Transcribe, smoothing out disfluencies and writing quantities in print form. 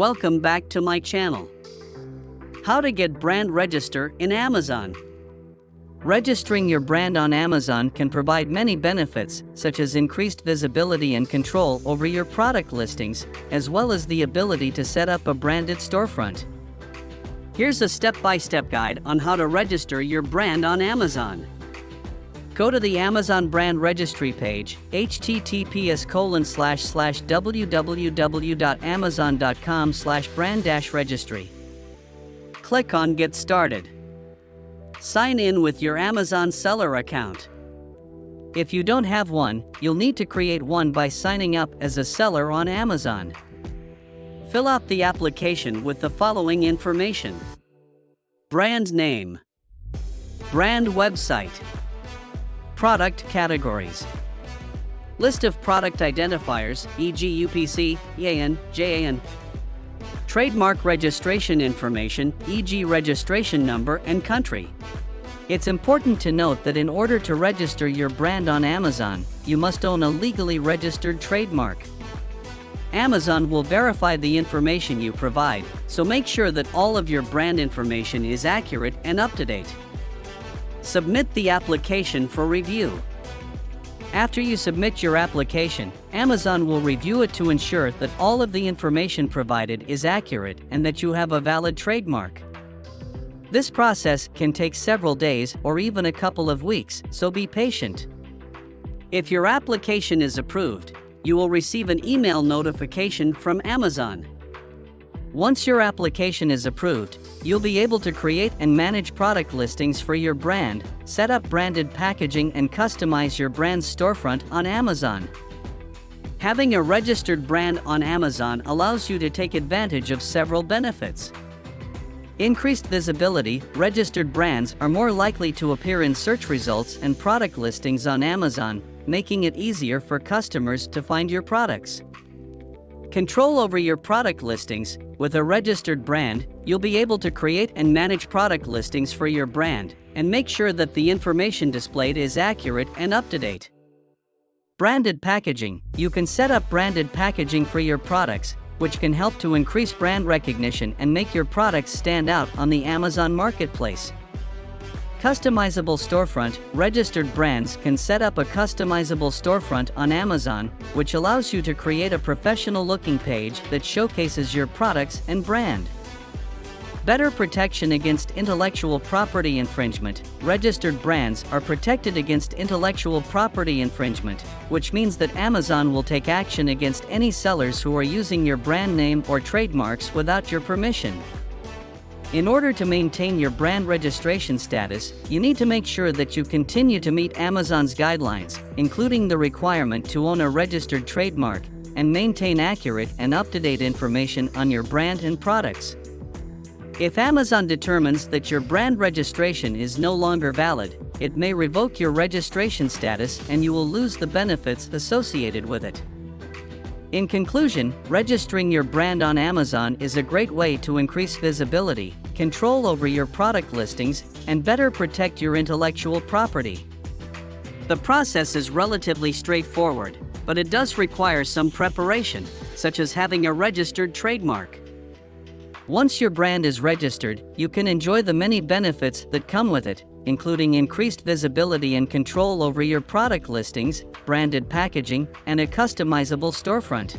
Welcome back to my channel. How to get brand register in Amazon. Registering your brand on Amazon can provide many benefits, such as increased visibility and control over your product listings, as well as the ability to set up a branded storefront. Here's a step-by-step guide on how to register your brand on Amazon. Go to the Amazon brand registry page, https://www.amazon.com/brand-registry. Click on Get Started. Sign in with your Amazon seller account. If you don't have one, you'll need to create one by signing up as a seller on Amazon. Fill out the application with the following information: brand name, brand website, product categories, list of product identifiers, e.g. UPC, EAN, JAN, trademark registration information, e.g. registration number and country. It's important to note that in order to register your brand on Amazon, you must own a legally registered trademark. Amazon will verify the information you provide, so make sure that all of your brand information is accurate and up to date. Submit the application for review. After you submit your application, Amazon will review it to ensure that all of the information provided is accurate and that you have a valid trademark. This process can take several days or even a couple of weeks, so be patient. If your application is approved, you will receive an email notification from Amazon. Once your application is approved, you'll be able to create and manage product listings for your brand, set up branded packaging, and customize your brand's storefront on Amazon. Having a registered brand on Amazon allows you to take advantage of several benefits. Increased visibility. Registered brands are more likely to appear in search results and product listings on Amazon, making it easier for customers to find your products. Control over your product listings. With a registered brand, you'll be able to create and manage product listings for your brand and make sure that the information displayed is accurate and up to date. Branded packaging. You can set up branded packaging for your products, which can help to increase brand recognition and make your products stand out on the Amazon marketplace. Customizable storefront. Registered brands can set up a customizable storefront on Amazon, which allows you to create a professional-looking page that showcases your products and brand. Better protection against intellectual property infringement. Registered brands are protected against intellectual property infringement, which means that Amazon will take action against any sellers who are using your brand name or trademarks without your permission. In order to maintain your brand registration status, you need to make sure that you continue to meet Amazon's guidelines, including the requirement to own a registered trademark and maintain accurate and up-to-date information on your brand and products. If Amazon determines that your brand registration is no longer valid, it may revoke your registration status and you will lose the benefits associated with it. In conclusion, registering your brand on Amazon is a great way to increase visibility, control over your product listings, and better protect your intellectual property. The process is relatively straightforward, but it does require some preparation, such as having a registered trademark. Once your brand is registered, you can enjoy the many benefits that come with it, including increased visibility and control over your product listings, branded packaging, and a customizable storefront.